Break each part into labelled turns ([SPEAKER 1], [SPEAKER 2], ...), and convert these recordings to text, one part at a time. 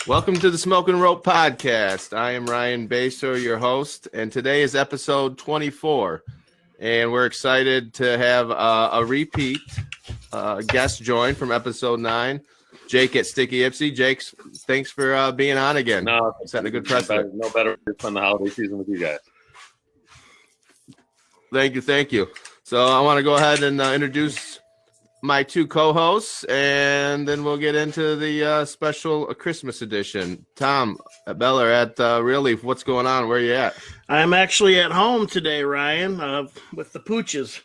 [SPEAKER 1] Welcome to the Smoke and Rope Podcast. I am Ryan Basore, your host, and today is episode 24. And we're excited to have a repeat guest join from episode 9, Jake at Sticky Ypsi. Jake, thanks for being on again.
[SPEAKER 2] No,
[SPEAKER 1] setting a good precedent.
[SPEAKER 2] No better to spend the holiday season with you guys.
[SPEAKER 1] Thank you. So I want to go ahead and introduce my two co-hosts, and then we'll get into the special Christmas edition. Tom Beller at Real Leaf, what's going on? Where are you at?
[SPEAKER 3] I'm actually at home today, Ryan, with the pooches.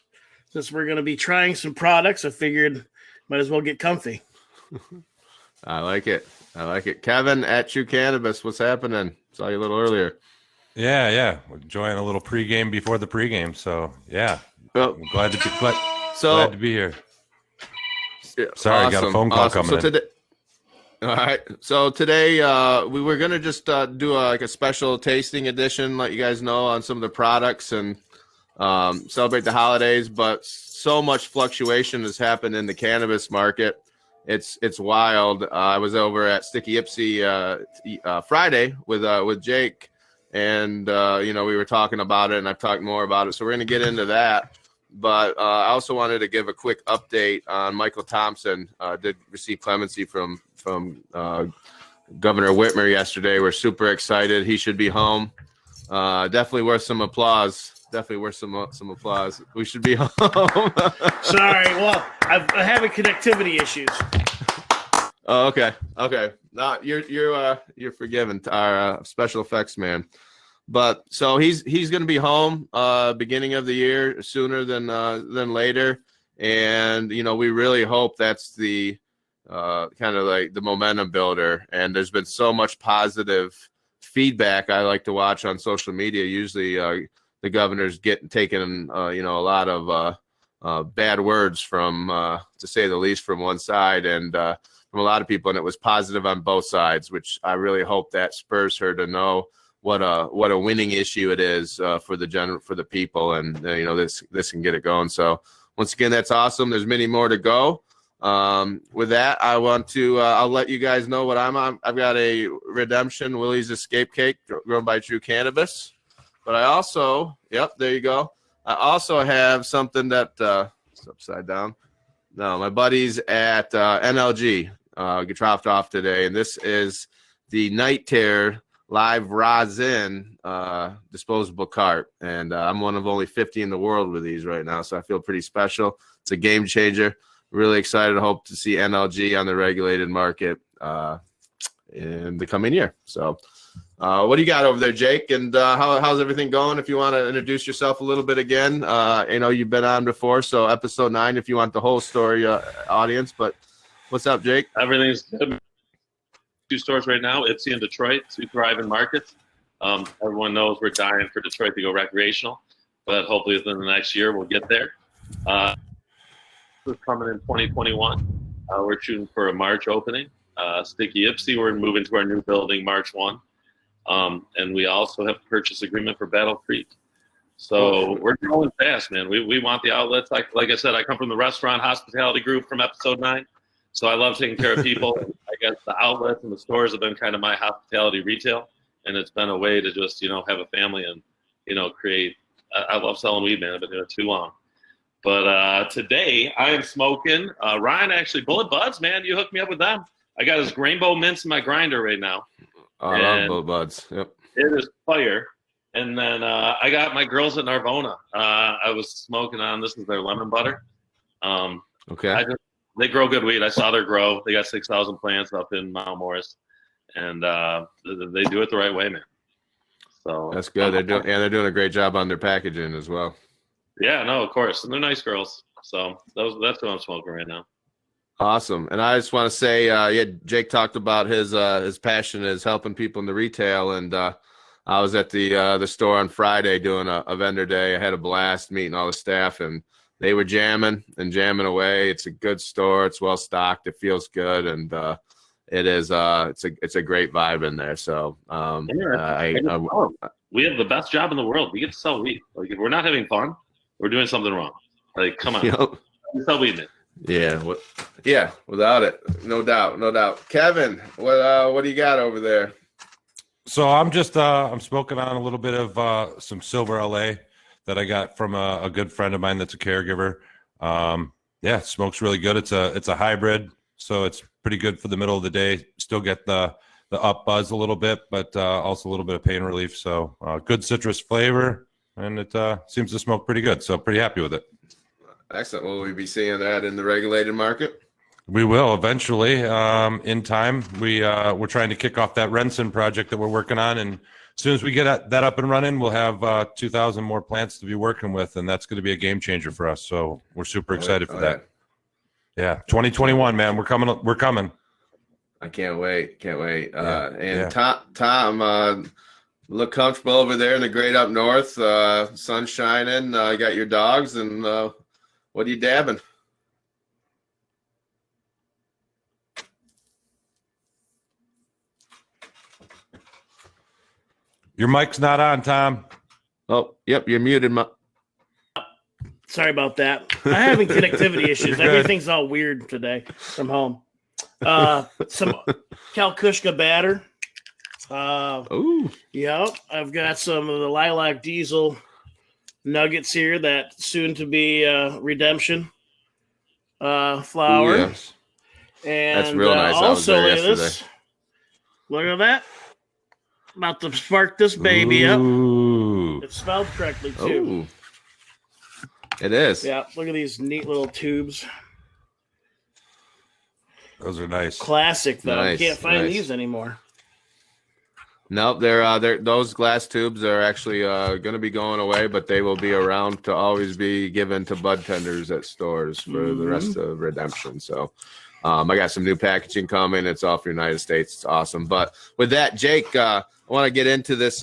[SPEAKER 3] Since we're going to be trying some products, I figured might as well get comfy.
[SPEAKER 1] I like it. Kevin at Truu Cannabis, what's happening? Saw you a little earlier.
[SPEAKER 4] Yeah. We're enjoying a little pregame before the pregame. So, yeah.
[SPEAKER 1] Well,
[SPEAKER 4] I'm glad to be here. Sorry,
[SPEAKER 1] awesome.
[SPEAKER 4] I got a phone call coming in.
[SPEAKER 1] All right. So today we were going to just do a special tasting edition, let you guys know on some of the products and celebrate the holidays. But so much fluctuation has happened in the cannabis market. It's wild. I was over at Sticky Ypsi Friday with Jake, and we were talking about it, and I've talked more about it. So we're going to get into that. But I also wanted to give a quick update on Michael Thompson. Did receive clemency from Governor Whitmer yesterday. We're super excited. He should be home. Definitely worth some applause. Some applause. We should be home.
[SPEAKER 3] Sorry, well, I'm having connectivity issues.
[SPEAKER 1] Oh, okay. No, you're forgiven, our special effects man. But so he's going to be home beginning of the year, sooner than later, and we really hope that's the kind of like the momentum builder. And there's been so much positive feedback I like to watch on social media. Usually, the governor's taking a lot of bad words from, to say the least, from one side and from a lot of people, and it was positive on both sides, which I really hope that spurs her to know what a winning issue it is for the people, and this can get it going. So once again, that's awesome. There's many more to go. With that, I want to I'll let you guys know what I'm on. I've got a Redemption Willie's Escape Cake grown by Truu Cannabis, but I also there you go. I also have something that it's upside down. No, my buddies at NLG dropped off today, and this is the Night Terror live rosin disposable cart, and I'm one of only 50 in the world with these right now, so I feel pretty special. It's a game changer. Really excited. Hope to see NLG on the regulated market in the coming year. So what do you got over there, Jake, and how's everything going? If you want to introduce yourself a little bit again, you've been on before, so episode 9 if you want the whole story, audience. But what's up, Jake?
[SPEAKER 2] Everything's good. 2 stores right now, Ypsi in Detroit, 2 thriving markets. Everyone knows we're dying for Detroit to go recreational, but hopefully within the next year we'll get there. This is coming in 2021. We're shooting for a March opening. Sticky Ypsi, we're moving to our new building March 1. And we also have a purchase agreement for Battle Creek. So we're growing fast, man. We want the outlets. Like I said, I come from the restaurant hospitality group from episode 9. So I love taking care of people. I guess the outlets and the stores have been kind of my hospitality retail, and it's been a way to just, have a family and, create. I love selling weed, man. I've been doing it too long. But today I am smoking. Ryan, actually, Bullet Buds, man. You hooked me up with them. I got his Rainbow Mints in my grinder right now.
[SPEAKER 1] I love Bullet Buds. Yep.
[SPEAKER 2] It is fire. And then I got my girls at Nirvana. I was smoking on. This is their lemon butter.
[SPEAKER 1] Okay.
[SPEAKER 2] They grow good weed. I saw their grow. They got 6,000 plants up in Mount Morris, and they do it the right way, man. So
[SPEAKER 1] that's good. They're doing a great job on their packaging as well.
[SPEAKER 2] Yeah, no, of course, and they're nice girls. So that's what I'm smoking right now.
[SPEAKER 1] Awesome. And I just want to say, Jake talked about his passion is helping people in the retail, and I was at the store on Friday doing a vendor day. I had a blast meeting all the staff, and they were jamming away. It's a good store. It's well stocked. It feels good, and it is. It's a great vibe in there. So
[SPEAKER 2] we have the best job in the world. We get to sell weed. Like if we're not having fun, we're doing something wrong. Like come on, we sell weed, man.
[SPEAKER 1] Yeah, yeah, without it, no doubt, no doubt. Kevin, what do you got over there?
[SPEAKER 4] So I'm just I'm smoking on a little bit of some Silver LA that I got from a good friend of mine that's a caregiver. Yeah, it smokes really good. It's a hybrid, so it's pretty good for the middle of the day. Still get the up buzz a little bit, but also a little bit of pain relief. So good citrus flavor, and it seems to smoke pretty good. So pretty happy with it.
[SPEAKER 1] Excellent. Will we be seeing that in the regulated market?
[SPEAKER 4] We will eventually, in time. We're trying to kick off that Renson project that we're working on, and as soon as we get that up and running, we'll have 2,000 more plants to be working with, and that's going to be a game changer for us. So we're super excited for that. Yeah, 2021, man, we're coming. We're coming.
[SPEAKER 1] I can't wait. Can't wait. And
[SPEAKER 4] yeah.
[SPEAKER 1] Tom, look comfortable over there in the great up north. Sun shining. You got your dogs, and what are you dabbing?
[SPEAKER 4] Your mic's not on, Tom.
[SPEAKER 1] Oh, yep, you're muted.
[SPEAKER 3] Sorry about that. I'm having connectivity issues. Everything's all weird today from home. Some Kalkushka batter.
[SPEAKER 1] Ooh.
[SPEAKER 3] Yep. I've got some of the Lilac Diesel nuggets here, that soon to be redemption flour.
[SPEAKER 1] Ooh, yes.
[SPEAKER 3] And
[SPEAKER 1] that's real nice.
[SPEAKER 3] Also, look at that. About to spark this baby up. It's spelled correctly too.
[SPEAKER 1] Ooh. It is.
[SPEAKER 3] Yeah, look at these neat little tubes.
[SPEAKER 4] Those are nice.
[SPEAKER 3] Classic though. Nice, can't find these anymore.
[SPEAKER 1] Nope, they're those glass tubes are actually going to be going away, but they will be around to always be given to bud tenders at stores for the rest of redemption. So I got some new packaging coming. It's all for the United States. It's awesome. But with that, Jake, I want to get into this,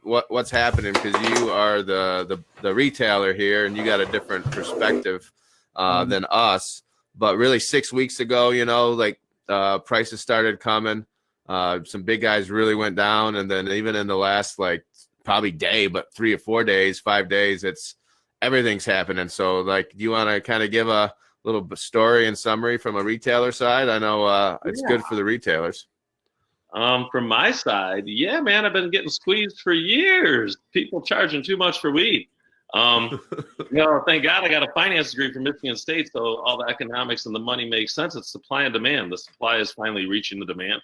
[SPEAKER 1] what's happening, because you are the retailer here and you got a different perspective than us. But really 6 weeks ago, prices started coming. Some big guys really went down. And then even in the last, probably day, but 3 or 4 days, 5 days, everything's happening. So do you want to kind of give a little story and summary from a retailer side? I know it's good for the retailers.
[SPEAKER 2] From my side, yeah, man, I've been getting squeezed for years. People charging too much for weed. Thank God I got a finance degree from Michigan State, so all the economics and the money makes sense. It's supply and demand. The supply is finally reaching the demand,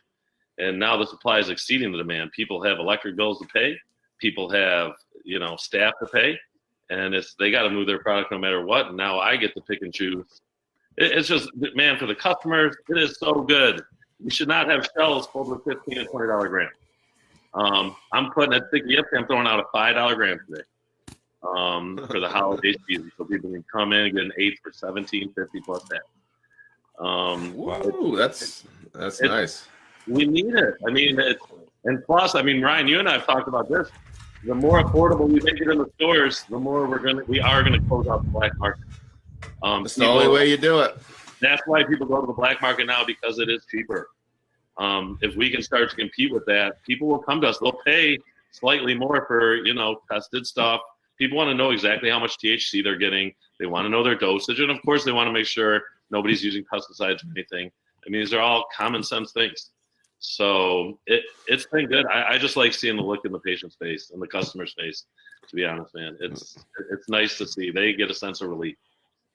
[SPEAKER 2] and now the supply is exceeding the demand. People have electric bills to pay. People have, staff to pay, and they got to move their product no matter what. And now I get to pick and choose. It's just, man, for the customers, it is so good. You should not have shelves filled with $15 and $20 grams. I'm putting at Sticky Ypsi, I'm throwing out a $5 gram today for the holiday season, so people can come in and get an 8 for $17.50 plus that.
[SPEAKER 1] Whoa, that's nice.
[SPEAKER 2] We need it. I mean, and plus, Ryan, you and I have talked about this. The more affordable we make it in the stores, the more we are gonna close out the black market.
[SPEAKER 1] That's the only way you do it.
[SPEAKER 2] That's why people go to the black market now, because it is cheaper. If we can start to compete with that, people will come to us. They'll pay slightly more for, tested stuff. People want to know exactly how much THC they're getting. They want to know their dosage. And of course, they want to make sure nobody's using pesticides or anything. These are all common sense things. So it's been good. I just like seeing the look in the patient's face and the customer's face, to be honest, man. It's nice to see. They get a sense of relief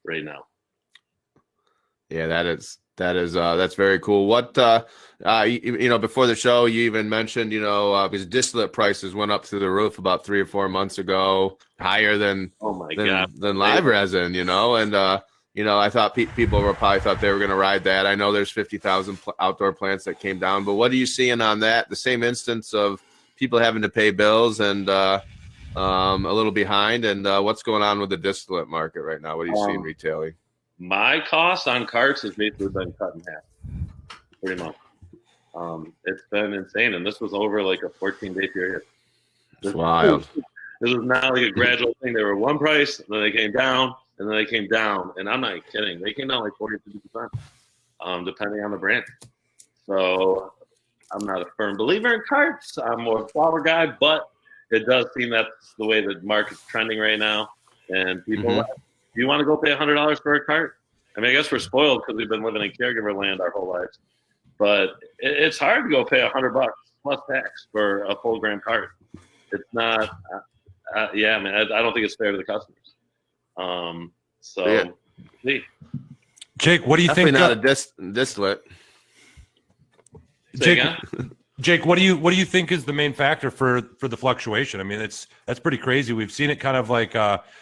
[SPEAKER 2] right now.
[SPEAKER 1] Yeah, that's very cool. What before the show, you even mentioned because distillate prices went up through the roof about 3 or 4 months ago, higher than live resin, and I thought people probably thought they were going to ride that. I know there's 50,000 outdoor plants that came down, but what are you seeing on that? The same instance of people having to pay bills and a little behind, and what's going on with the distillate market right now? What are you seeing retailing?
[SPEAKER 2] My cost on carts has basically been cut in half, pretty much. It's been insane, and this was over like a 14-day period.
[SPEAKER 1] It's wild.
[SPEAKER 2] This was not like a gradual thing. They were one price, and then they came down, and then they came down. And I'm not kidding. They came down like 40 to 50%, depending on the brand. So I'm not a firm believer in carts. I'm more a flower guy, but it does seem that's the way the market's trending right now. And people, do you want to go pay $100 for a cart? I mean, I guess we're spoiled because we've been living in caregiver land our whole lives, but it's hard to go pay $100 plus tax for a full gram cart. It's not. Yeah, man, I don't think it's fair to the customers. See.
[SPEAKER 4] Jake, what do you
[SPEAKER 1] Definitely
[SPEAKER 4] think?
[SPEAKER 1] not a distillate.
[SPEAKER 4] Jake, what do you think is the main factor for the fluctuation? I mean, that's pretty crazy. We've seen it kind of like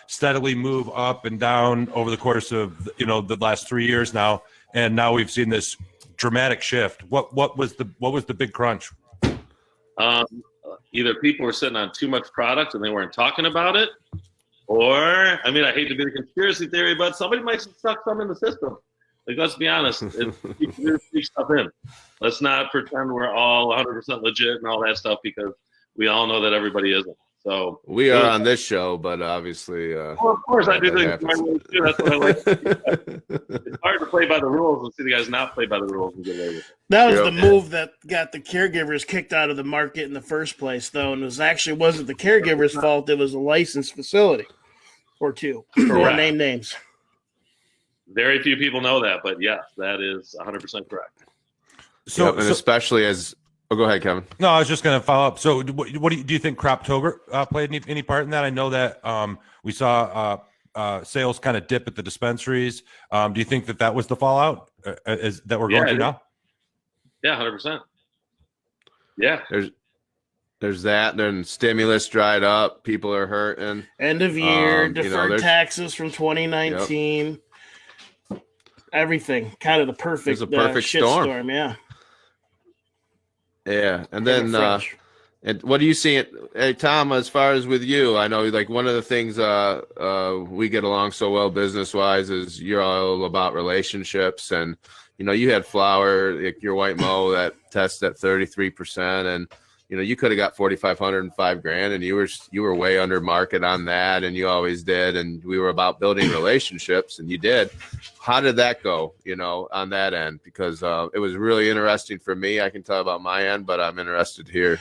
[SPEAKER 4] steadily move up and down over the course of the last 3 years now, and now we've seen this dramatic shift. What was the big crunch?
[SPEAKER 2] Either people were sitting on too much product and they weren't talking about it, or I mean, I hate to be the conspiracy theory, but somebody might have stuck some in the system. Like, let's be honest, people speak stuff in. Let's not pretend we're all 100% legit and all that stuff, because we all know that everybody isn't. So
[SPEAKER 1] we are on this show, but obviously,
[SPEAKER 2] of course, I do things my way too. That's what I like. It's hard to play by the rules and see the guys not play by the rules and get away with it.
[SPEAKER 3] That was the move that got the caregivers kicked out of the market in the first place, though, and it wasn't the caregivers' fault. It was a licensed facility or two. Won't name names.
[SPEAKER 2] Very few people know that, but yes, that is 100% correct.
[SPEAKER 1] So, and especially as go ahead, Kevin.
[SPEAKER 4] No, I was just going to follow up. So, what do you think Croptober played any part in that? I know that we saw sales kind of dip at the dispensaries. Do you think that was the fallout that we're going through now?
[SPEAKER 2] Yeah, 100%. Yeah.
[SPEAKER 1] There's that. Then stimulus dried up. People are hurting.
[SPEAKER 3] End of year, deferred taxes from 2019. Yep. Everything. Kind of the perfect storm. Yeah.
[SPEAKER 1] Yeah. And then and what do you see hey Tom, as far as with you? I know like one of the things we get along so well business wise is you're all about relationships, and you had flower, like your white mow that tests at 33%, and you could have got 4,500 and $5,000, and you were way under market on that, and you always did, and we were about building relationships, and you did. How did that go, on that end? Because it was really interesting for me. I can tell about my end, but I'm interested to hear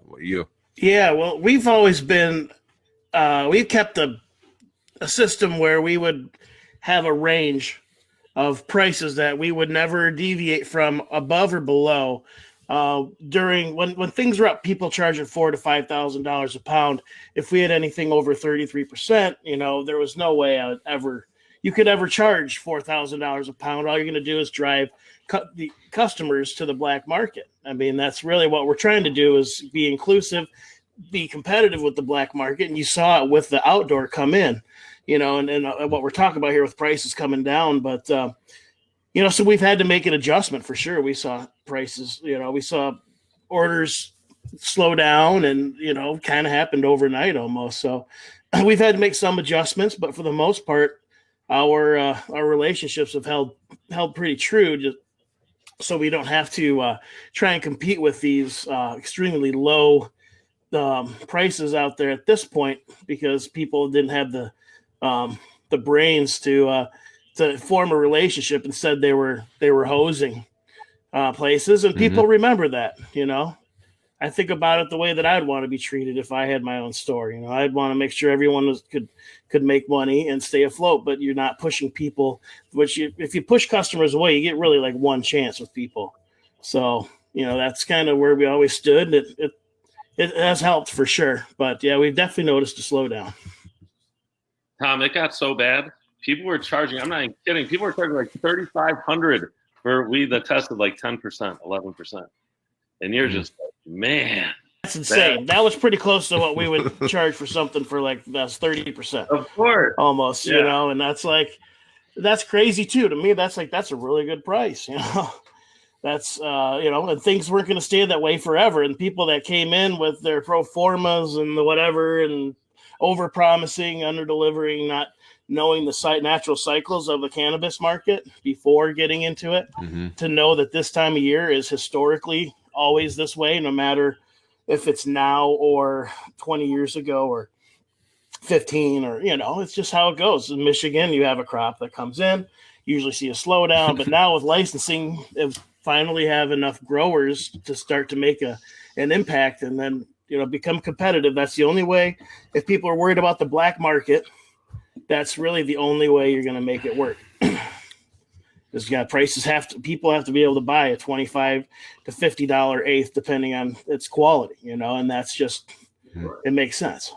[SPEAKER 1] what you.
[SPEAKER 3] Yeah, well, we've always been we've kept a system where we would have a range of prices that we would never deviate from above or below. During when things were up, people charging $4,000 to $5,000 a pound. If we had anything over 33%, there was no way you could ever charge $4,000 a pound. All you're going to do is drive the customers to the black market. I mean, that's really what we're trying to do, is be inclusive, be competitive with the black market. And you saw it with the outdoor come in, and what we're talking about here with prices coming down. But, so we've had to make an adjustment for sure. We saw prices, we saw orders slow down, and, kind of happened overnight almost. So we've had to make some adjustments, but for the most part, our relationships have held pretty true, so we don't have to try and compete with these extremely low prices out there at this point, because people didn't have the brains to form a relationship. Instead, they were hosing places, and people remember that. I think about it the way that I'd want to be treated if I had my own store. I'd want to make sure everyone could make money and stay afloat, but you're not pushing people. If you push customers away, you get really like one chance with people. So that's kind of where we always stood. It has helped for sure, but yeah, we've definitely noticed a slowdown.
[SPEAKER 2] Tom, it got so bad. People were charging. I'm not even kidding. People were charging like $3,500 for weed that tested like 10%, 11%, and you're just like, man,
[SPEAKER 3] that's insane. That was pretty close to what we would charge for something for like that's 30%.
[SPEAKER 2] Of course,
[SPEAKER 3] almost. Yeah. And that's crazy too. To me, that's a really good price. That's and things weren't going to stay that way forever. And people that came in with their pro formas and the whatever and over promising, under delivering, not knowing the natural cycles of the cannabis market before getting into it, to know that this time of year is historically always this way, no matter if it's now or 20 years ago or 15 or, it's just how it goes. In Michigan, you have a crop that comes in, usually see a slowdown, but now with licensing, it finally have enough growers to start to make an impact and then, become competitive. That's the only way. If people are worried about the black market, that's really the only way you're going to make it work. Because prices people have to be able to buy a $25 to $50 eighth depending on its quality, and that's just it makes sense.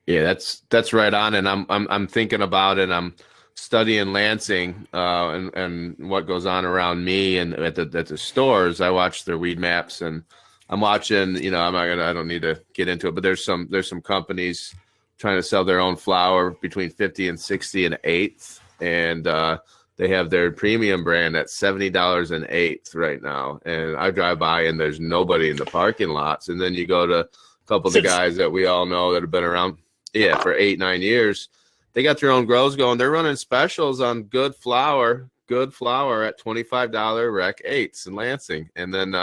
[SPEAKER 1] Yeah, that's right on. And I'm thinking about it. I'm studying Lansing and what goes on around me and at the stores. I watch their weed maps, and I'm watching. I don't need to get into it, but there's some companies trying to sell their own flower between 50 and 60 an eighth, and they have their premium brand at $70 an eighth right now. And I drive by and there's nobody in the parking lots. And then you go to a couple of the guys that we all know that have been around, for 8-9 years. They got their own grows going. They're running specials on good flower at $25 rec eighths in Lansing. And then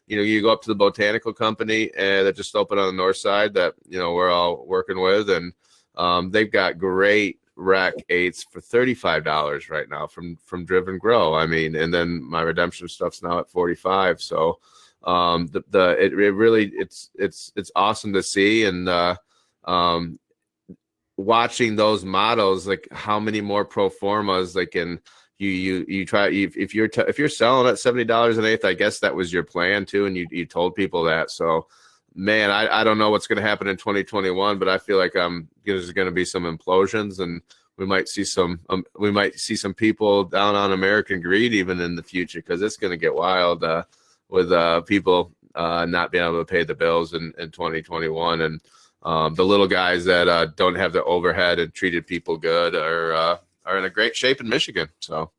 [SPEAKER 1] you go up to the botanical company that just opened on the north side that we're all working with, and they've got great rec eighths for $35 right now from Driven Grow. I mean, and then my redemption stuff's now at $45. So it's awesome to see, and watching those models, like how many more pro formas you try. If you're selling at $70 an eighth, I guess that was your plan too, and you told people that. So man, I don't know what's going to happen in 2021, but I feel like there's going to be some implosions, and we might see some people down on American greed even in the future, because it's going to get wild with people not being able to pay the bills in 2021, and the little guys that don't have the overhead and treated people good are in a great shape in Michigan. So,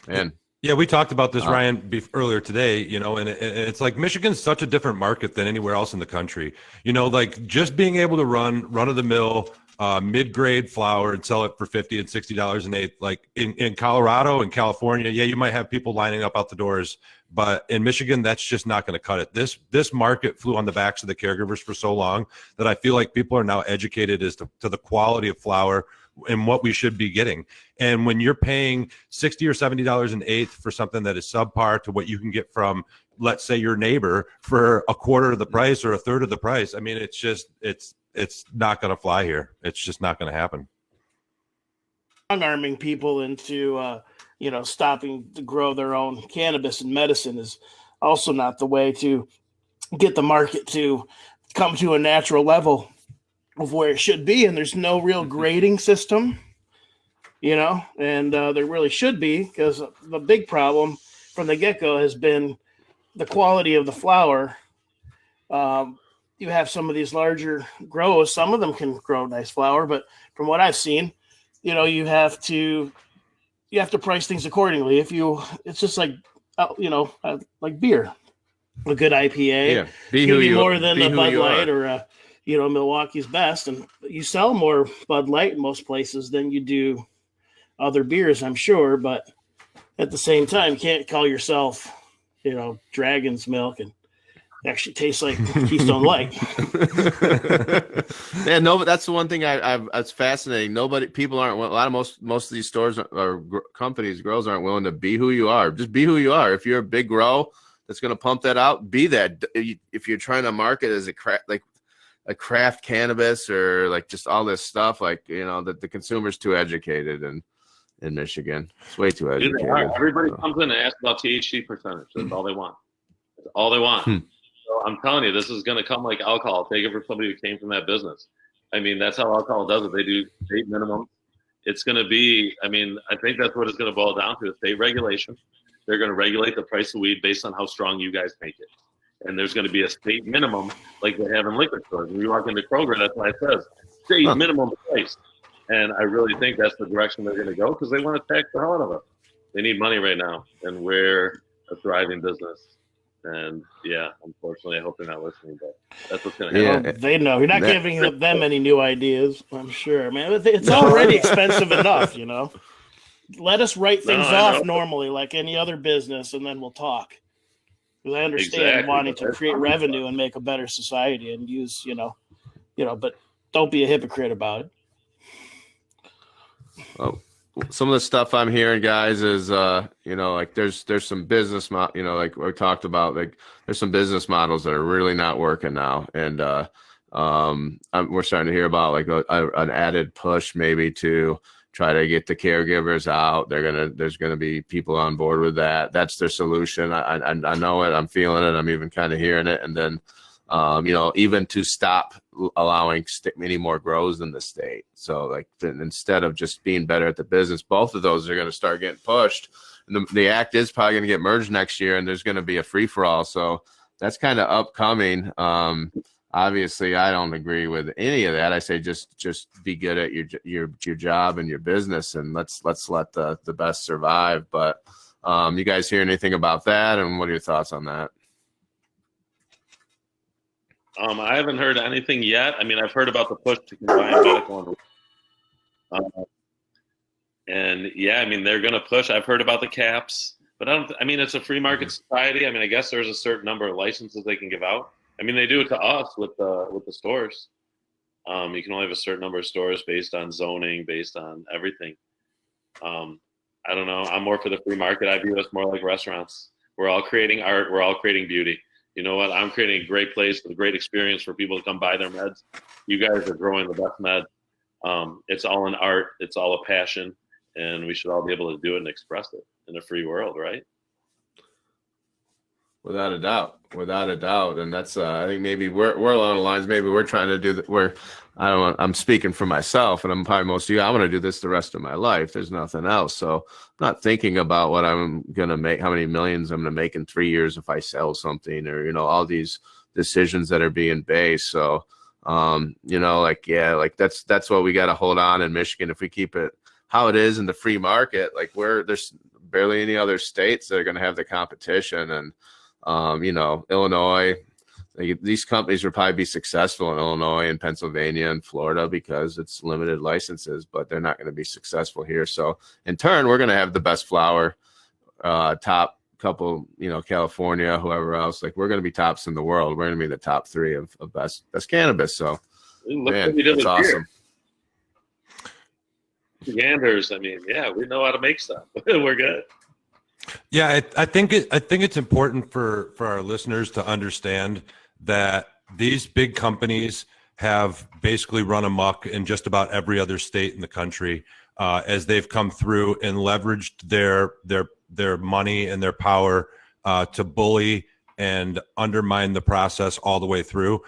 [SPEAKER 1] man.
[SPEAKER 4] Yeah, we talked about this, Ryan, earlier today, and it's like Michigan's such a different market than anywhere else in the country. Like just being able to run-of-the-mill mid-grade flower and sell it for $50 and $60 an eighth. Like in Colorado and California, you might have people lining up out the doors, but in Michigan, that's just not going to cut it. This market flew on the backs of the caregivers for so long that I feel like people are now educated as to the quality of flower and what we should be getting. And when you're paying $60 or $70 an eighth for something that is subpar to what you can get from, let's say, your neighbor for a quarter of the price or a third of the price, I mean, it's not going to fly here. It's just not going to happen.
[SPEAKER 3] Arming people into, stopping to grow their own cannabis and medicine is also not the way to get the market to come to a natural level of where it should be. And there's no real grading system, and there really should be, because the big problem from the get-go has been the quality of the flower. You have some of these larger grows, some of them can grow nice flower, but from what I've seen, you have to price things accordingly. It's just like, like beer, a good IPA, be more than a Bud Light or Milwaukee's Best, and you sell more Bud Light in most places than you do other beers, I'm sure. But at the same time, you can't call yourself, Dragon's Milk and actually tastes like Keystone Light.
[SPEAKER 1] Yeah, no, but that's the one thing that's fascinating. Most of these stores or companies, grows aren't willing to be who you are. Just be who you are. If you're a big grow that's going to pump that out, be that. If you're trying to market as a craft cannabis or like just all this stuff, like that the consumer's too educated, and in Michigan, it's way too educated.
[SPEAKER 2] Everybody comes in and asks about THC percentage. That's all they want. That's all they want. So I'm telling you, this is going to come like alcohol. Take it from somebody who came from that business. I mean, that's how alcohol does it. They do state minimum. It's going to be, I think that's what it's going to boil down to, is state regulation. They're going to regulate the price of weed based on how strong you guys make it. And there's going to be a state minimum like they have in liquor stores. When you walk into Kroger, that's why it says state minimum price. And I really think that's the direction they're going to go, because they want to tax the hell out of it. They need money right now, and we're a thriving business. And unfortunately, I hope they're not listening, but that's what's going to happen.
[SPEAKER 3] Well, they know. You're not giving them any new ideas, I'm sure, man. It's already expensive enough, Let us write things off normally, like any other business, and then we'll talk. Because I understand wanting to create revenue and make a better society and use, but don't be a hypocrite about it.
[SPEAKER 1] Oh, some of the stuff I'm hearing, guys, is like there's some business like we talked about, like there's some business models that are really not working now, and we're starting to hear about like an added push maybe to try to get the caregivers out. There's gonna be people on board with that. That's their solution. I know it. I'm feeling it. I'm even kind of hearing it. And then, even to stop allowing many more grows in the state. So like instead of just being better at the business, both of those are going to start getting pushed. And the act is probably going to get merged next year, and there's going to be a free for all. So that's kind of upcoming. Obviously, I don't agree with any of that. I say just be good at your job and your business, and let's let the best survive. But you guys hear anything about that, and what are your thoughts on that?
[SPEAKER 2] I haven't heard anything yet. I mean, I've heard about the push to combine medical and yeah, I mean, they're going to push. I've heard about the caps, but it's a free market society. I mean, I guess there's a certain number of licenses they can give out. I mean, they do it to us with the stores. You can only have a certain number of stores based on zoning, based on everything. I don't know. I'm more for the free market. I view us more like restaurants. We're all creating art. We're all creating beauty. You know what? I'm creating a great place with a great experience for people to come buy their meds. You guys are growing the best med. It's all an art. It's all a passion. And we should all be able to do it and express it in a free world, right?
[SPEAKER 1] Without a doubt. And that's, I think maybe we're along the lines, maybe we're trying to do that. I'm speaking for myself, and I'm probably most of you, I want to do this the rest of my life. There's nothing else. So I'm not thinking about what I'm going to make, how many millions I'm going to make in 3 years if I sell something, or, all these decisions that are being based. So, that's what we got to hold on in Michigan. If we keep it how it is in the free market, like there's barely any other states that are going to have the competition. And, Illinois, these companies will probably be successful in Illinois and Pennsylvania and Florida because it's limited licenses, but they're not going to be successful here. So in turn, we're going to have the best flower, top couple, California, whoever else, like we're going to be tops in the world. We're going to be the top 3 of best cannabis. So man, that's awesome.
[SPEAKER 2] Ganders, I mean, yeah, we know how to make stuff. We're good.
[SPEAKER 4] Yeah, I think it's important for our listeners to understand that these big companies have basically run amok in just about every other state in the country as they've come through and leveraged their money and their power to bully and undermine the process all the way through.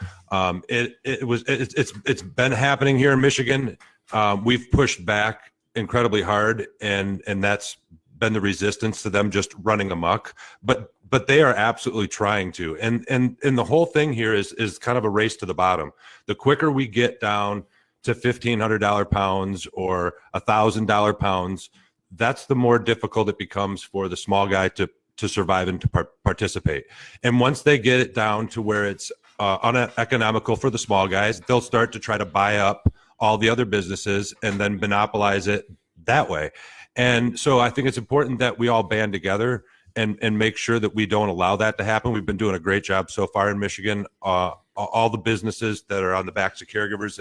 [SPEAKER 4] It's been happening here in Michigan. We've pushed back incredibly hard, and that's been the resistance to them just running amok, but they are absolutely trying to. And the whole thing here is kind of a race to the bottom. The quicker we get down to $1,500 pounds or $1,000 pounds, that's the more difficult it becomes for the small guy to survive and to participate. And once they get it down to where it's uneconomical for the small guys, they'll start to try to buy up all the other businesses and then monopolize it that way. And so I think it's important that we all band together and make sure that we don't allow that to happen. We've been doing a great job so far in Michigan. All the businesses that are on the backs of caregivers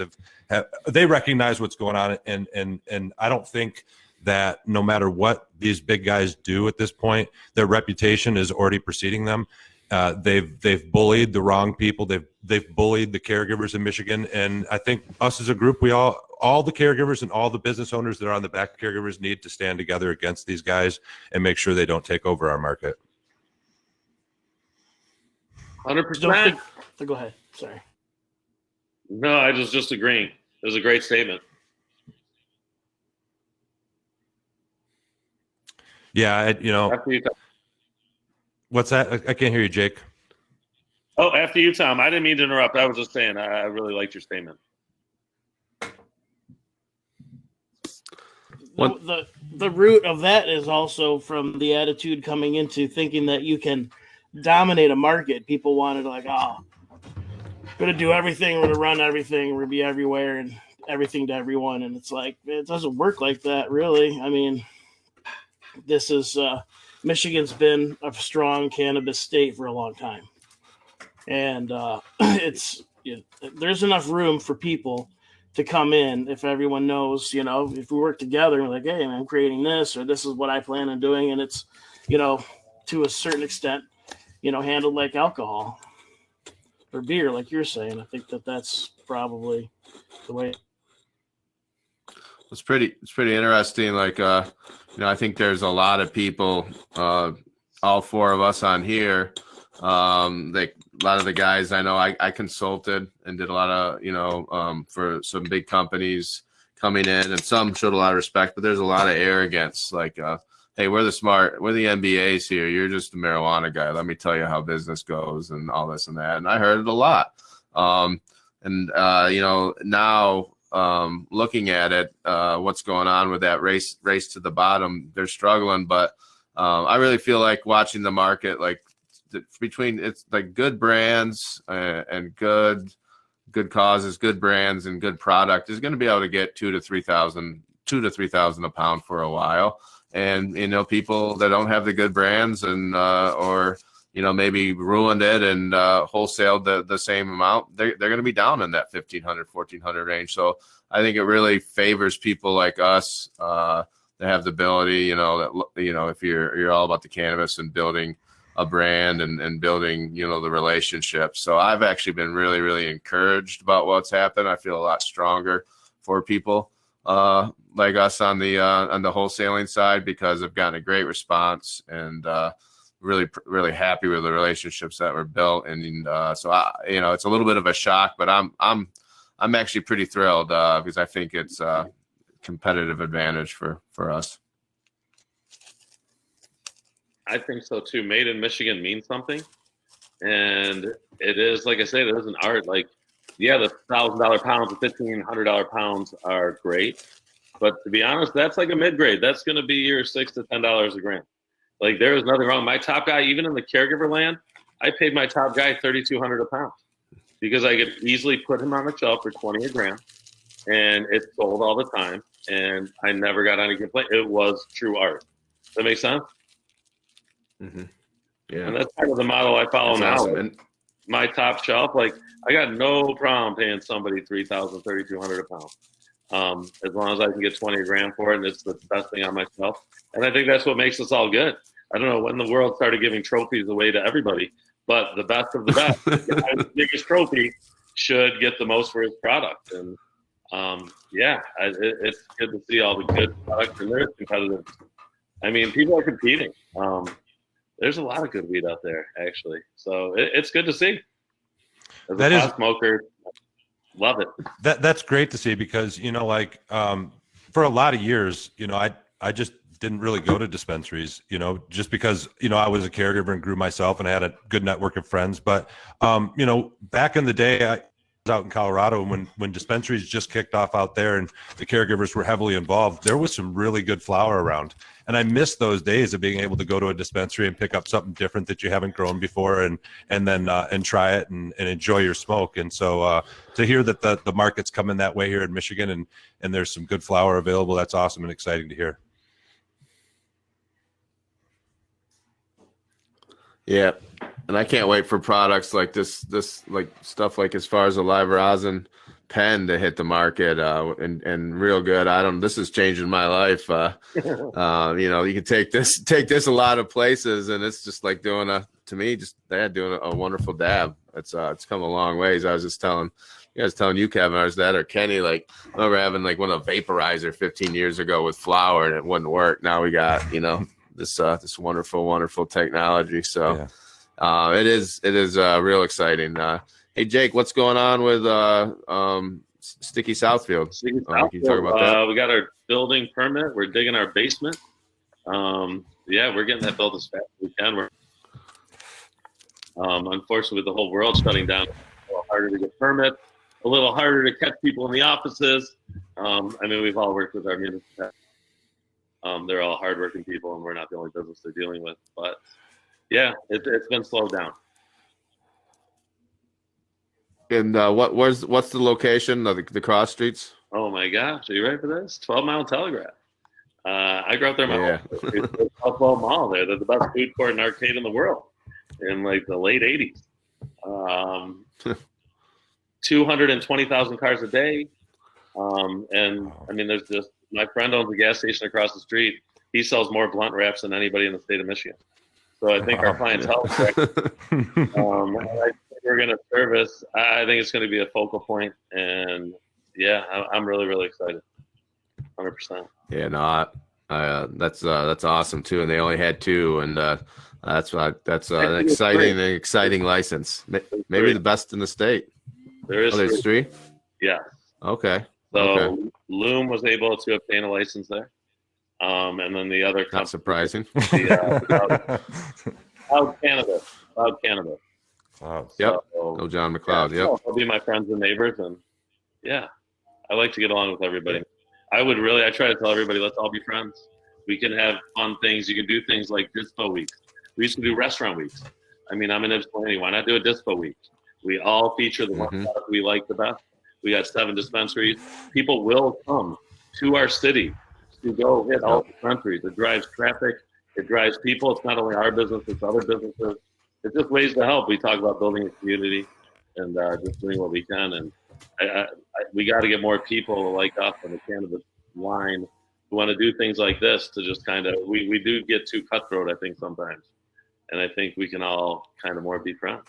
[SPEAKER 4] have they recognize what's going on, and I don't think that no matter what these big guys do at this point, their reputation is already preceding them. They've bullied the wrong people. They've bullied the caregivers in Michigan, and I think us as a group, all the caregivers and all the business owners that are on the back of caregivers need to stand together against these guys and make sure they don't take over our market.
[SPEAKER 2] 100%.
[SPEAKER 3] Go ahead. Sorry.
[SPEAKER 2] No, I was just agreeing. It was a great statement.
[SPEAKER 4] Yeah,
[SPEAKER 2] After you, Tom.
[SPEAKER 4] What's that? I can't hear you, Jake.
[SPEAKER 2] Oh, after you, Tom. I didn't mean to interrupt. I was just saying I really liked your statement.
[SPEAKER 3] The root of that is also from the attitude coming into thinking that you can dominate a market. People wanted we're going to do everything, we're going to run everything, we're going to be everywhere and everything to everyone. And it's like, it doesn't work like that, really. I mean, this is Michigan's been a strong cannabis state for a long time. And there's enough room for people to come in if everyone knows, if we work together, we're like, hey, I'm creating this, or this is what I plan on doing. And it's, to a certain extent, handled like alcohol or beer, like you're saying. I think that's probably the way.
[SPEAKER 1] it's pretty interesting. Like, I think there's a lot of people, all four of us on here, like a lot of the guys I know, I consulted and did a lot of, for some big companies coming in, and some showed a lot of respect, but there's a lot of arrogance. Like, hey, we're the MBAs here. You're just a marijuana guy. Let me tell you how business goes and all this and that. And I heard it a lot. Now, looking at it, what's going on with that race to the bottom, they're struggling, but I really feel like watching the market, like between it's like good brands and good causes, good brands and good product is going to be able to get $2,000 to $3,000 a pound for a while. And, people that don't have the good brands and, or, maybe ruined it and wholesaled the same amount, they're going to be down in that 1,500, 1,400 range. So I think it really favors people like us that have the ability, if you're all about the cannabis and building a brand and building, the relationships. So I've actually been really, really encouraged about what's happened. I feel a lot stronger for people like us on the wholesaling side, because I've gotten a great response and really, really happy with the relationships that were built. And so it's a little bit of a shock, but I'm actually pretty thrilled because I think it's a competitive advantage for us.
[SPEAKER 2] I think so too. Made in Michigan means something, and it is, like I said, it is an art. Like, yeah, the $1,000 pounds, the $1,500 pounds are great, but to be honest, that's like a mid grade. That's going to be your $6 to $10 a gram. Like, there is nothing wrong. My top guy, even in the caregiver land, I paid my top guy $3,200 a pound because I could easily put him on the shelf for 20 a gram, and it sold all the time, and I never got any complaint. It was true art. Does that make sense?
[SPEAKER 1] Mm-hmm. Yeah,
[SPEAKER 2] and that's kind of the model I follow now.
[SPEAKER 1] Awesome.
[SPEAKER 2] My top shelf, like, I got no problem paying somebody $3,000, $3,200 a pound, as long as I can get 20 a gram for it, and it's the best thing on my shelf. And I think that's what makes us all good. I don't know when the world started giving trophies away to everybody, but the best of the best, the biggest trophy should get the most for his product. And it's good to see all the good products, and there's competitive. I mean, people are competing. There's a lot of good weed out there, actually. So it's good to see. As a pot smoker, love it.
[SPEAKER 4] That's great to see because, for a lot of years, I just didn't really go to dispensaries, just because, I was a caregiver and grew myself and I had a good network of friends. But, back in the day, I was out in Colorado when dispensaries just kicked off out there and the caregivers were heavily involved, there was some really good flower around. And I miss those days of being able to go to a dispensary and pick up something different that you haven't grown before and then try it and enjoy your smoke. And so to hear that the market's coming that way here in Michigan and there's some good flower available, that's awesome and exciting to hear.
[SPEAKER 1] Yeah. And I can't wait for products like this like stuff like as far as a live rosin pen to hit the market and real good. This is changing my life. You can take this a lot of places and it's just like doing a wonderful dab. It's come a long ways. I was just telling you, Kevin, or that or Kenny, like I remember having like one of the vaporizer 15 years ago with flour and it wouldn't work. Now we got, this wonderful technology. So yeah. It is real exciting. Hey Jake, what's going on with Sticky Southfield?
[SPEAKER 2] Sticky
[SPEAKER 1] Can you talk about that?
[SPEAKER 2] We got our building permit. We're digging our basement. We're getting that built as fast as we can. Unfortunately, with the whole world shutting down, it's a little harder to get permits, a little harder to catch people in the offices. We've all worked with our municipalities. They're all hardworking people, and we're not the only business they're dealing with. But yeah, it's been slowed down.
[SPEAKER 1] And what's the location of the cross streets?
[SPEAKER 2] Oh my gosh, are you ready for this? 12 Mile Telegraph. I grew up there. Southfield Mall there. They're the best food court and arcade in the world in like the late 80s. 220,000 cars a day. There's just, my friend owns a gas station across the street. He sells more blunt wraps than anybody in the state of Michigan. So I think our clientele we're going to service. I think it's going to be a focal point, and yeah, I'm really, really excited. 100%.
[SPEAKER 1] Yeah, no, that's awesome too. And they only had two, and that's an exciting license. Maybe the best in the state.
[SPEAKER 2] There is
[SPEAKER 1] there's three.
[SPEAKER 2] Yeah.
[SPEAKER 1] Okay.
[SPEAKER 2] So
[SPEAKER 1] Okay.
[SPEAKER 2] Loom was able to obtain a license there. And then the other
[SPEAKER 1] Not
[SPEAKER 2] company,
[SPEAKER 1] surprising.
[SPEAKER 2] Cloud Cannabis. Cloud Cannabis.
[SPEAKER 4] Wow.
[SPEAKER 1] Yep.
[SPEAKER 2] So,
[SPEAKER 1] Oh, John McLeod.
[SPEAKER 2] yeah,
[SPEAKER 1] Yep.
[SPEAKER 2] they'll be my friends and neighbors, and yeah, I like to get along with everybody. I try to tell everybody, let's all be friends. We can have fun things. You can do things like dispo weeks. We used to do restaurant weeks. I mean, I'm in Ypsilanti. Why not do a dispo week? We all feature the one product we like the best. We got 7 dispensaries. People will come to our city to go hit all the dispensaries. It drives traffic. It drives people. It's not only our business, it's other businesses. It's just ways to help. We talk about building a community and just doing what we can. And we got to get more people like us on the cannabis line who want to do things like this to just kind of, we do get too cutthroat, I think, sometimes. And I think we can all kind of more be friends.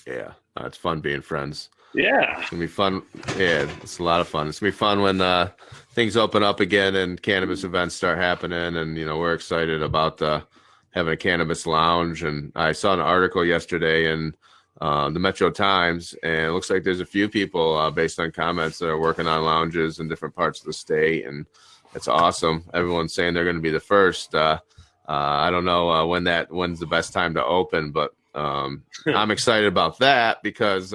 [SPEAKER 1] Yeah, it's fun being friends.
[SPEAKER 2] Yeah.
[SPEAKER 1] It's going to be fun. Yeah, it's a lot of fun. It's going to be fun when things open up again and cannabis events start happening. And, we're excited about having a cannabis lounge. And I saw an article yesterday in the Metro Times, and it looks like there's a few people based on comments that are working on lounges in different parts of the state. And it's awesome. Everyone's saying they're going to be the first. I don't know when's the best time to open, but I'm excited about that because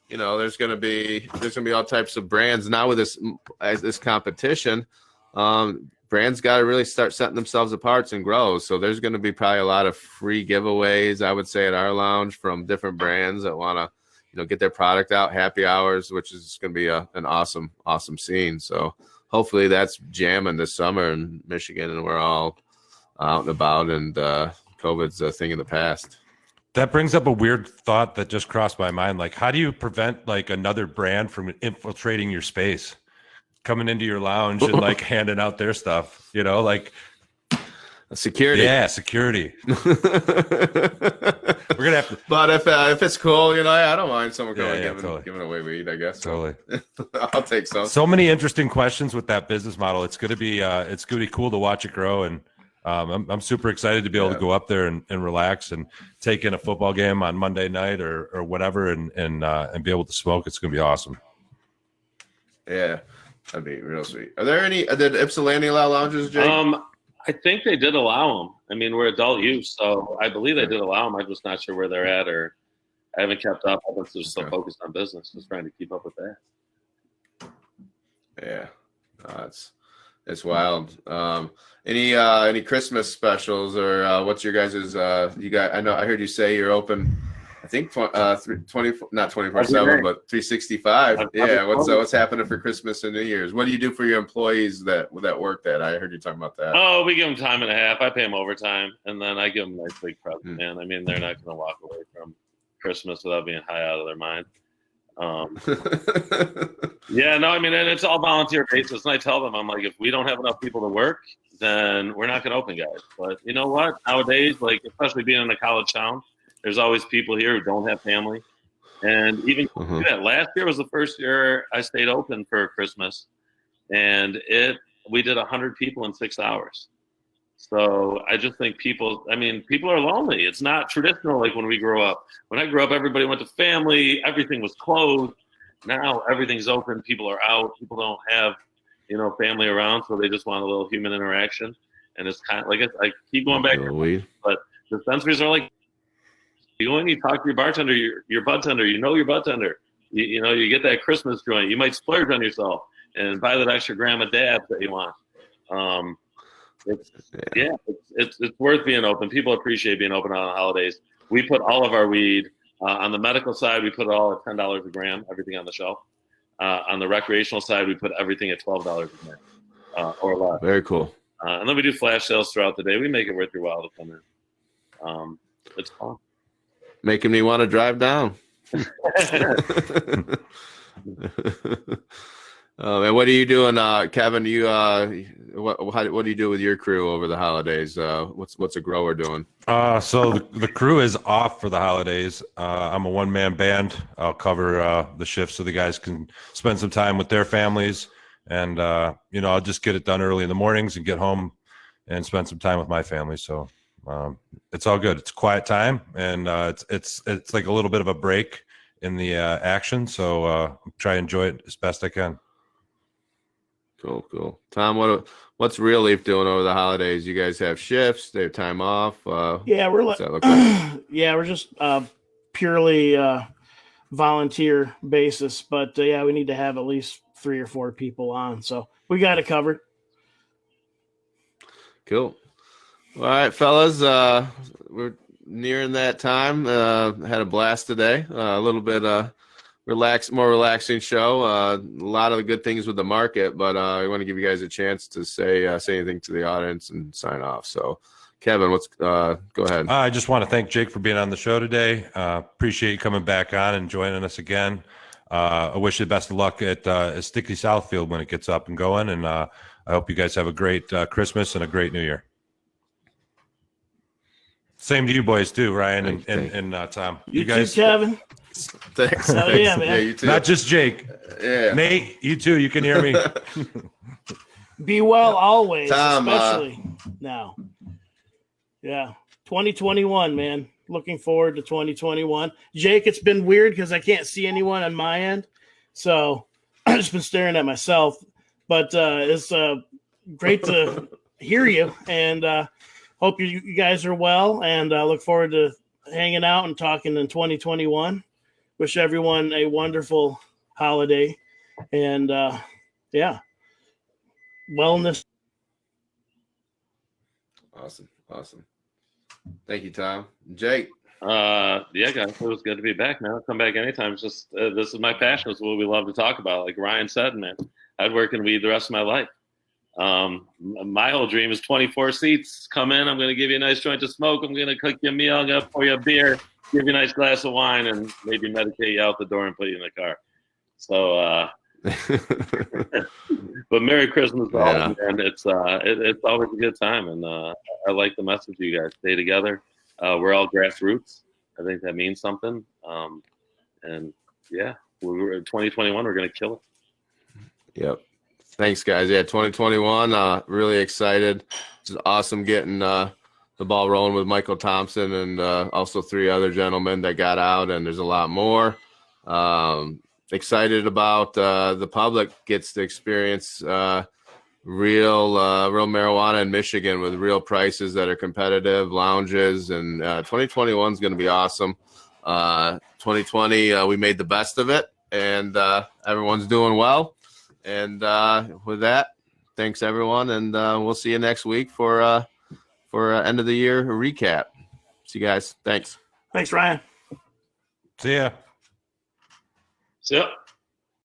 [SPEAKER 1] there's gonna be all types of brands now with this competition. Brands got to really start setting themselves apart and grow. So there's going to be probably a lot of free giveaways, I would say, at our lounge from different brands that want to get their product out. Happy hours, which is going to be an awesome scene. So hopefully that's jamming this summer in Michigan, and we're all out and about, and COVID's a thing in the past.
[SPEAKER 4] That brings up a weird thought that just crossed my mind. Like, how do you prevent like another brand from infiltrating your space, coming into your lounge and like handing out their stuff? Like
[SPEAKER 1] security.
[SPEAKER 4] Yeah, security. We're gonna have to.
[SPEAKER 1] But if it's cool, I don't mind someone going
[SPEAKER 4] totally.
[SPEAKER 1] giving away weed. I guess
[SPEAKER 4] Totally.
[SPEAKER 1] I'll take some.
[SPEAKER 4] So many interesting questions with that business model. It's gonna be cool to watch it grow, and I'm super excited to be able to go up there and relax and take in a football game on Monday night or whatever, and be able to smoke. It's gonna be awesome.
[SPEAKER 1] Yeah, that'd be real sweet. Are there any? Did Ypsilanti allow lounges, Jake?
[SPEAKER 2] I think they did allow them. I mean, we're adult use, so I believe they did allow them. I'm just not sure where they're at, or I haven't kept up. I've been just so focused on business, just trying to keep up with that.
[SPEAKER 1] Yeah, it's wild. Any Christmas specials, or what's your guys's? I heard you say you're open. I think 20, not 24/7, but 365. Yeah. What's happening for Christmas and New Year's? What do you do for your employees that work that? I heard you talking about that.
[SPEAKER 2] Oh, we give them time and a half. I pay them overtime, and then I give them a nice big present. Man, I mean, they're not going to walk away from Christmas without being high out of their mind. Yeah, no, I mean, and it's all volunteer basis. And I tell them, I'm like, if we don't have enough people to work, then we're not going to open, guys. But you know what? Nowadays, like, especially being in a college town, there's always people here who don't have family. And even that last year was the first year I stayed open for Christmas, and we did 100 people in 6 hours. So I just think people are lonely. It's not traditional like when we grew up. When I grew up, everybody went to family. Everything was closed. Now everything's open. People are out. People don't have, family around, so they just want a little human interaction. And it's kind of like I keep going back. But dispensaries are like, you go in, you talk to your bartender, your bud tender. Your bud tender. You get that Christmas joint. You might splurge on yourself and buy that extra gram of dabs that you want. It's worth being open. People appreciate being open on the holidays. We put all of our weed on the medical side. We put it all at $10 a gram, everything on the shelf. On the recreational side, we put everything at $12 a gram or less.
[SPEAKER 1] Very cool.
[SPEAKER 2] And then we do flash sales throughout the day. We make it worth your while to come in. It's fun.
[SPEAKER 1] Making me want to drive down. And what are you doing, Kevin? What do you do with your crew over the holidays? What's a grower doing?
[SPEAKER 4] So the crew is off for the holidays. I'm a one-man band. I'll cover the shift so the guys can spend some time with their families and I'll just get it done early in the mornings and get home and spend some time with my family. So it's all good. It's a quiet time, and it's like a little bit of a break in the action. So try to enjoy it as best I can.
[SPEAKER 1] Cool. Tom, what's Real Leaf doing over the holidays? You guys have shifts? They have time off?
[SPEAKER 3] Yeah, we're
[SPEAKER 1] what's that look like?
[SPEAKER 3] yeah, we're just purely volunteer basis, but yeah, we need to have at least 3 or 4 people on, so we got it covered.
[SPEAKER 1] Cool. All right, fellas, we're nearing that time. Had a blast today. A little bit more relaxing show. A lot of the good things with the market, but I want to give you guys a chance to say anything to the audience and sign off. So, Kevin, go ahead.
[SPEAKER 4] I just want to thank Jake for being on the show today. Appreciate you coming back on and joining us again. I wish you the best of luck at Sticky Southfield when it gets up and going, and I hope you guys have a great Christmas and a great New Year. Same to you boys too, Ryan and Tom.
[SPEAKER 3] You guys, too, Kevin.
[SPEAKER 1] Thanks.
[SPEAKER 3] Hell yeah, man.
[SPEAKER 1] Yeah, you too.
[SPEAKER 4] Not just Jake.
[SPEAKER 1] Yeah.
[SPEAKER 4] Nate, you too. You can hear me.
[SPEAKER 3] Be well always,
[SPEAKER 1] Tom,
[SPEAKER 3] especially now. Yeah. 2021, man. Looking forward to 2021. Jake, it's been weird because I can't see anyone on my end. So I've just been staring at myself. But it's great to hear you. And hope you guys are well. And look forward to hanging out and talking in 2021. Wish everyone a wonderful holiday. And yeah, wellness.
[SPEAKER 1] Awesome. Thank you, Tom. Jake.
[SPEAKER 2] Yeah, guys, it was good to be back, man. I'll come back anytime. It's just this is my passion. It's what we love to talk about. Like Ryan said, man, I'd work in weed the rest of my life. My whole dream is 24 seats. Come in. I'm going to give you a nice joint to smoke. I'm going to cook you a meal. I'm going to pour you a beer, give you a nice glass of wine, and maybe medicate you out the door and put you in the car. So, but Merry Christmas to all, man. It's always a good time, and I like the message you guys stay together. We're all grassroots. I think that means something. And yeah, we're 2021. We're gonna kill it.
[SPEAKER 1] Yep. Thanks, guys. Yeah, 2021. Really excited. It's awesome getting the ball rolling with Michael Thompson and also 3 other gentlemen that got out, and there's a lot more. Excited about the public gets to experience real marijuana in Michigan with real prices that are competitive, lounges, and 2021 is going to be awesome. 2020, we made the best of it, and everyone's doing well. And with that, thanks everyone, and we'll see you next week for end of the year recap. See you guys. Thanks.
[SPEAKER 3] Thanks, Ryan.
[SPEAKER 4] See ya.
[SPEAKER 2] Yep.